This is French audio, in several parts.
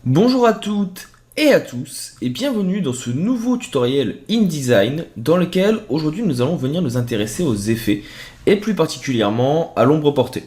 Bonjour à toutes et à tous et bienvenue dans ce nouveau tutoriel InDesign dans lequel aujourd'hui nous allons venir nous intéresser aux effets et plus particulièrement à l'ombre portée.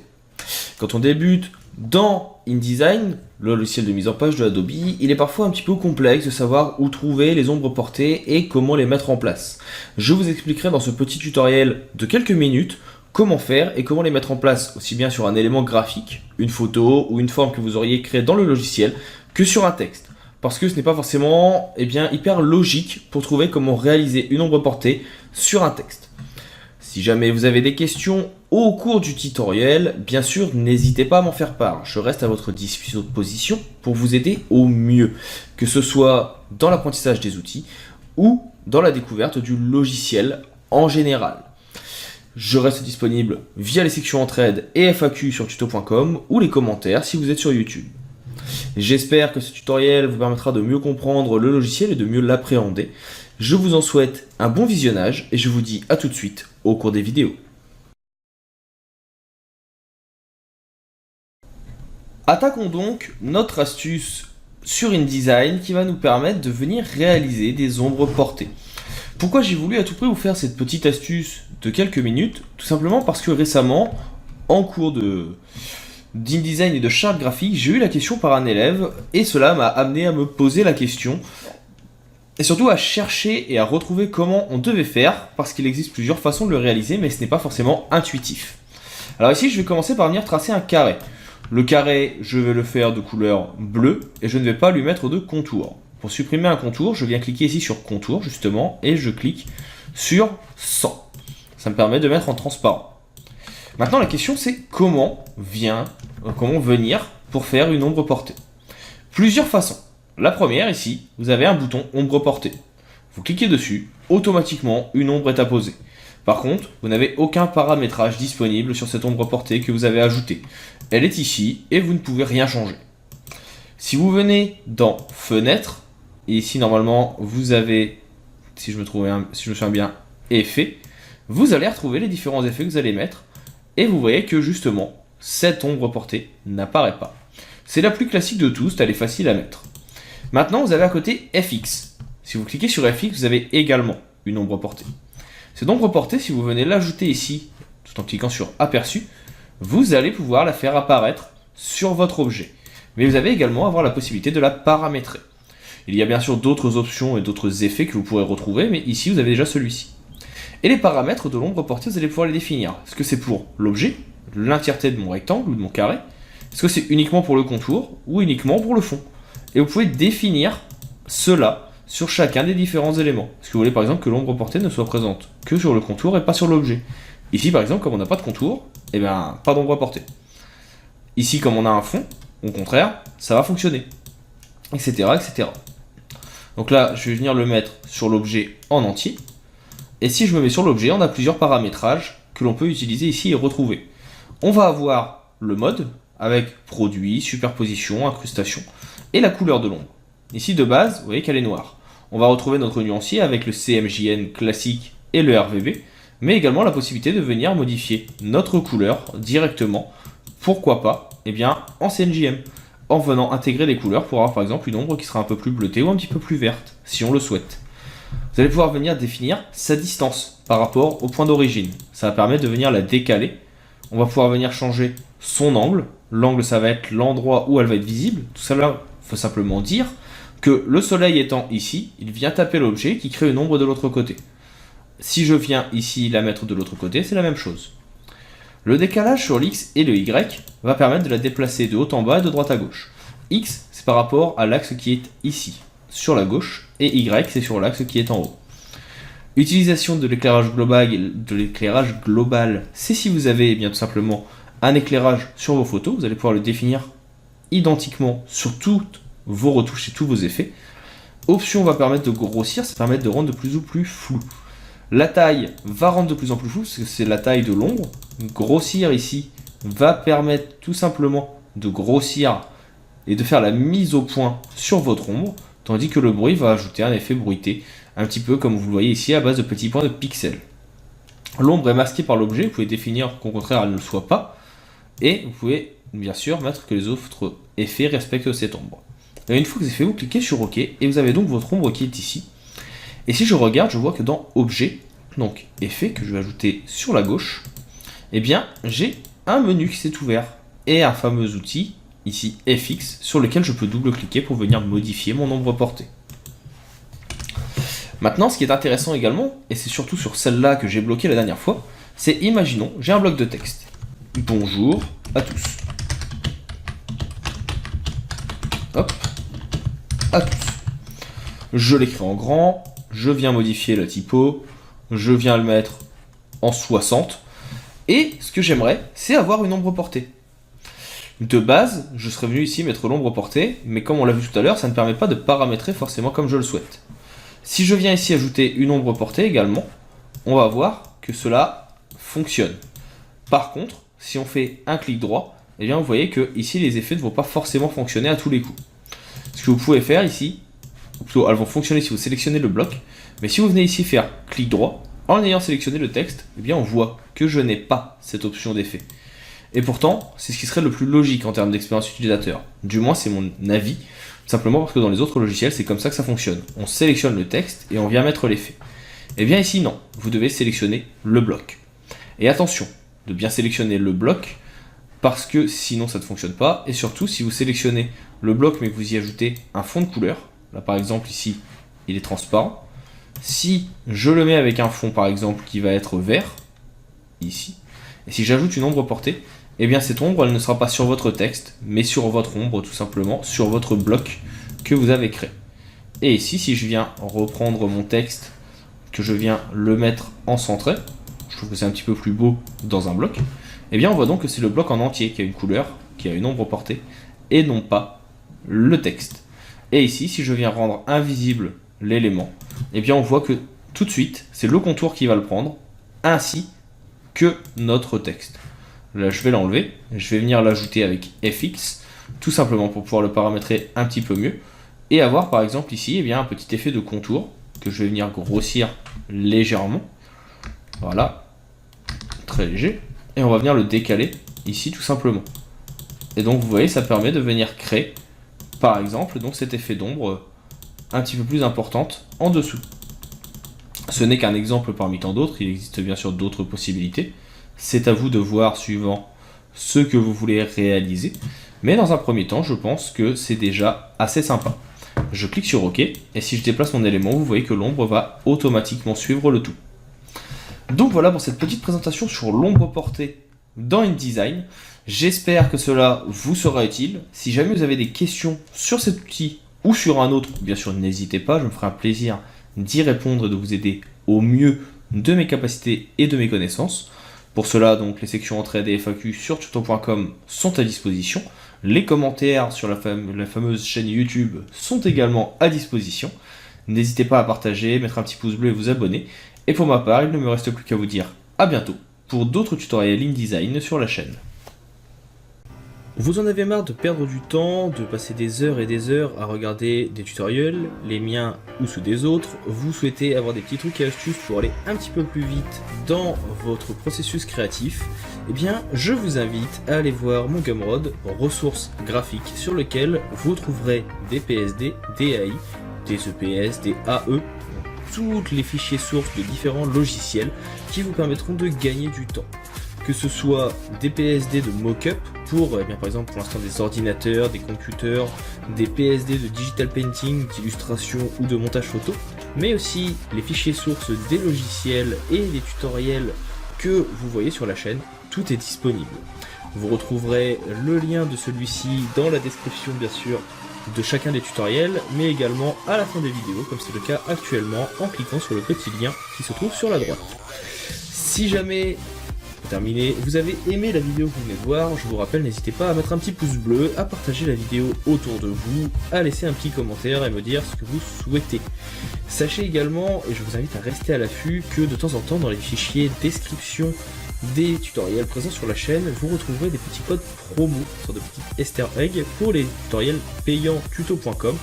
Quand on débute dans InDesign, le logiciel de mise en page de Adobe, il est parfois un petit peu complexe de savoir où trouver les ombres portées et comment les mettre en place. Je vous expliquerai dans ce petit tutoriel de quelques minutes comment faire et comment les mettre en place aussi bien sur un élément graphique, une photo ou une forme que vous auriez créée dans le logiciel que sur un texte. Parce que ce n'est pas forcément hyper logique pour trouver comment réaliser une ombre portée sur un texte. Si jamais vous avez des questions au cours du tutoriel, bien sûr, n'hésitez pas à m'en faire part. Je reste à votre disposition pour vous aider au mieux, que ce soit dans l'apprentissage des outils ou dans la découverte du logiciel en général. Je reste disponible via les sections entraide et FAQ sur tuto.com ou les commentaires si vous êtes sur YouTube. J'espère que ce tutoriel vous permettra de mieux comprendre le logiciel et de mieux l'appréhender. Je vous en souhaite un bon visionnage et je vous dis à tout de suite au cours des vidéos. Attaquons donc notre astuce sur InDesign qui va nous permettre de venir réaliser des ombres portées. Pourquoi j'ai voulu à tout prix vous faire cette petite astuce de quelques minutes? Tout simplement parce que récemment, en cours d'InDesign et de charte graphique, j'ai eu la question par un élève et cela m'a amené à me poser la question et surtout à chercher et à retrouver comment on devait faire parce qu'il existe plusieurs façons de le réaliser mais ce n'est pas forcément intuitif. Alors ici je vais commencer par venir tracer un carré. Le carré je vais le faire de couleur bleue et je ne vais pas lui mettre de contour. Pour supprimer un contour je viens cliquer ici sur contour justement et je clique sur 100. Ça me permet de mettre en transparent. Maintenant la question c'est comment venir pour faire une ombre portée. Plusieurs façons. La première ici, vous avez un bouton ombre portée. Vous cliquez dessus, automatiquement une ombre est apposée. Par contre, vous n'avez aucun paramétrage disponible sur cette ombre portée que vous avez ajoutée. Elle est ici et vous ne pouvez rien changer. Si vous venez dans fenêtre, et ici normalement vous avez, si je me souviens bien, effet, vous allez retrouver les différents effets que vous allez mettre. Et vous voyez que justement, cette ombre portée n'apparaît pas. C'est la plus classique de tous, elle est facile à mettre. Maintenant, vous avez à côté FX. Si vous cliquez sur FX, vous avez également une ombre portée. Cette ombre portée, si vous venez l'ajouter ici, tout en cliquant sur Aperçu, vous allez pouvoir la faire apparaître sur votre objet. Mais vous allez également avoir la possibilité de la paramétrer. Il y a bien sûr d'autres options et d'autres effets que vous pourrez retrouver, mais ici, vous avez déjà celui-ci. Et les paramètres de l'ombre portée, vous allez pouvoir les définir. Est-ce que c'est pour l'objet, l'entièreté de mon rectangle ou de mon carré? Est-ce que c'est uniquement pour le contour ou uniquement pour le fond? Et vous pouvez définir cela sur chacun des différents éléments. Est-ce que vous voulez par exemple que l'ombre portée ne soit présente que sur le contour et pas sur l'objet? Ici par exemple, comme on n'a pas de contour, pas d'ombre portée. Ici comme on a un fond, au contraire, ça va fonctionner. Etc. etc. Donc là, je vais venir le mettre sur l'objet en entier. Et si je me mets sur l'objet, on a plusieurs paramétrages que l'on peut utiliser ici et retrouver. On va avoir le mode avec produit, superposition, incrustation et la couleur de l'ombre. Ici de base, vous voyez qu'elle est noire. On va retrouver notre nuancier avec le CMJN classique et le RVB, mais également la possibilité de venir modifier notre couleur directement, pourquoi pas, en CNJM, en venant intégrer des couleurs pour avoir par exemple une ombre qui sera un peu plus bleutée ou un petit peu plus verte, si on le souhaite. Vous allez pouvoir venir définir sa distance par rapport au point d'origine. Ça va permettre de venir la décaler. On va pouvoir venir changer son angle. L'angle, ça va être l'endroit où elle va être visible. Tout ça là, il faut simplement dire que le soleil étant ici, il vient taper l'objet qui crée une ombre de l'autre côté. Si je viens ici la mettre de l'autre côté, c'est la même chose. Le décalage sur l'X et le Y va permettre de la déplacer de haut en bas et de droite à gauche. X, c'est par rapport à l'axe qui est ici, sur la gauche, et Y, c'est sur l'axe qui est en haut. Utilisation de l'éclairage global, c'est si vous avez tout simplement un éclairage sur vos photos, vous allez pouvoir le définir identiquement sur toutes vos retouches et tous vos effets. Option va permettre de grossir, ça permet de rendre de plus en plus flou. La taille va rendre de plus en plus flou, parce que c'est la taille de l'ombre. Grossir ici va permettre tout simplement de grossir et de faire la mise au point sur votre ombre. Tandis que le bruit va ajouter un effet bruité, un petit peu comme vous le voyez ici à base de petits points de pixels. L'ombre est masquée par l'objet, vous pouvez définir qu'au contraire elle ne le soit pas, et vous pouvez bien sûr mettre que les autres effets respectent cette ombre. Et une fois que c'est fait, vous cliquez sur OK et vous avez donc votre ombre qui est ici. Et si je regarde, je vois que dans Objet, donc Effet, que je vais ajouter sur la gauche, eh bien j'ai un menu qui s'est ouvert et un fameux outil, ici FX, sur lequel je peux double-cliquer pour venir modifier mon ombre portée. Maintenant, ce qui est intéressant également, et c'est surtout sur celle-là que j'ai bloqué la dernière fois, c'est imaginons, j'ai un bloc de texte. Bonjour à tous. Hop, à tous. Je l'écris en grand, je viens modifier la typo, je viens le mettre en 60, et ce que j'aimerais, c'est avoir une ombre portée. De base, je serais venu ici mettre l'ombre portée, mais comme on l'a vu tout à l'heure, ça ne permet pas de paramétrer forcément comme je le souhaite. Si je viens ici ajouter une ombre portée également, on va voir que cela fonctionne. Par contre, si on fait un clic droit, eh bien vous voyez que ici les effets ne vont pas forcément fonctionner à tous les coups. Ce que vous pouvez faire ici, ou plutôt elles vont fonctionner si vous sélectionnez le bloc, mais si vous venez ici faire clic droit, en ayant sélectionné le texte, eh bien on voit que je n'ai pas cette option d'effet. Et pourtant, c'est ce qui serait le plus logique en termes d'expérience utilisateur. Du moins, c'est mon avis. Simplement parce que dans les autres logiciels, c'est comme ça que ça fonctionne. On sélectionne le texte et on vient mettre l'effet. Et bien ici, non. Vous devez sélectionner le bloc. Et attention, de bien sélectionner le bloc, parce que sinon ça ne fonctionne pas. Et surtout, si vous sélectionnez le bloc mais que vous y ajoutez un fond de couleur, là par exemple ici, il est transparent. Si je le mets avec un fond par exemple qui va être vert, ici, et si j'ajoute une ombre portée, eh bien cette ombre elle ne sera pas sur votre texte, mais sur votre ombre tout simplement, sur votre bloc que vous avez créé. Et ici, si je viens reprendre mon texte, que je viens le mettre en centré, je trouve que c'est un petit peu plus beau dans un bloc, eh bien on voit donc que c'est le bloc en entier qui a une couleur, qui a une ombre portée, et non pas le texte. Et ici, si je viens rendre invisible l'élément, eh bien on voit que tout de suite, c'est le contour qui va le prendre, ainsi que notre texte. Là, je vais l'enlever, je vais venir l'ajouter avec FX, tout simplement pour pouvoir le paramétrer un petit peu mieux, et avoir par exemple ici eh bien, un petit effet de contour, que je vais venir grossir légèrement, voilà, très léger, et on va venir le décaler ici tout simplement. Et donc vous voyez, ça permet de venir créer, par exemple, donc cet effet d'ombre un petit peu plus importante en dessous. Ce n'est qu'un exemple parmi tant d'autres, il existe bien sûr d'autres possibilités. C'est à vous de voir suivant ce que vous voulez réaliser. Mais dans un premier temps, je pense que c'est déjà assez sympa. Je clique sur OK, et si je déplace mon élément, vous voyez que l'ombre va automatiquement suivre le tout. Donc voilà pour cette petite présentation sur l'ombre portée dans InDesign. J'espère que cela vous sera utile. Si jamais vous avez des questions sur cet outil ou sur un autre, bien sûr n'hésitez pas, je me ferai un plaisir d'y répondre et de vous aider au mieux de mes capacités et de mes connaissances. Pour cela, donc, les sections entraide et FAQ sur tuto.com sont à disposition. Les commentaires sur la fameuse chaîne YouTube sont également à disposition. N'hésitez pas à partager, mettre un petit pouce bleu et vous abonner. Et pour ma part, il ne me reste plus qu'à vous dire à bientôt pour d'autres tutoriels InDesign sur la chaîne. Vous en avez marre de perdre du temps, de passer des heures et des heures à regarder des tutoriels, les miens ou ceux des autres, vous souhaitez avoir des petits trucs et astuces pour aller un petit peu plus vite dans votre processus créatif, eh bien je vous invite à aller voir mon Gumroad, ressources graphiques, sur lequel vous trouverez des PSD, des AI, des EPS, des AE, tous les fichiers sources de différents logiciels qui vous permettront de gagner du temps. Que ce soit des PSD de mock-up pour, par exemple pour l'instant des ordinateurs, des computers, des PSD de digital painting, d'illustration ou de montage photo, mais aussi les fichiers sources des logiciels et les tutoriels que vous voyez sur la chaîne, tout est disponible. Vous retrouverez le lien de celui-ci dans la description bien sûr de chacun des tutoriels, mais également à la fin des vidéos, comme c'est le cas actuellement, en cliquant sur le petit lien qui se trouve sur la droite. Si jamais terminé, vous avez aimé la vidéo que vous venez de voir, je vous rappelle, n'hésitez pas à mettre un petit pouce bleu, à partager la vidéo autour de vous, à laisser un petit commentaire et me dire ce que vous souhaitez. Sachez également, et je vous invite à rester à l'affût, que de temps en temps dans les fichiers description des tutoriels présents sur la chaîne, vous retrouverez des petits codes promo, sorte de petits easter eggs pour les tutoriels payants tuto.com,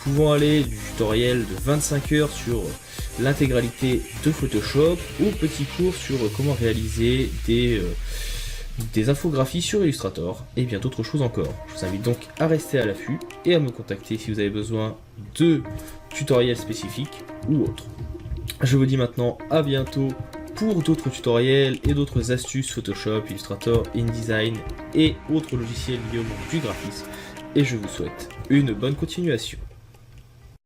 pouvant aller du tutoriel de 25 heures sur l'intégralité de Photoshop au petit cours sur comment réaliser des infographies sur Illustrator et bien d'autres choses encore. Je vous invite donc à rester à l'affût et à me contacter si vous avez besoin de tutoriels spécifiques ou autres. Je vous dis maintenant à bientôt pour d'autres tutoriels et d'autres astuces Photoshop, Illustrator, InDesign et autres logiciels liés au monde du graphisme. Et je vous souhaite une bonne continuation.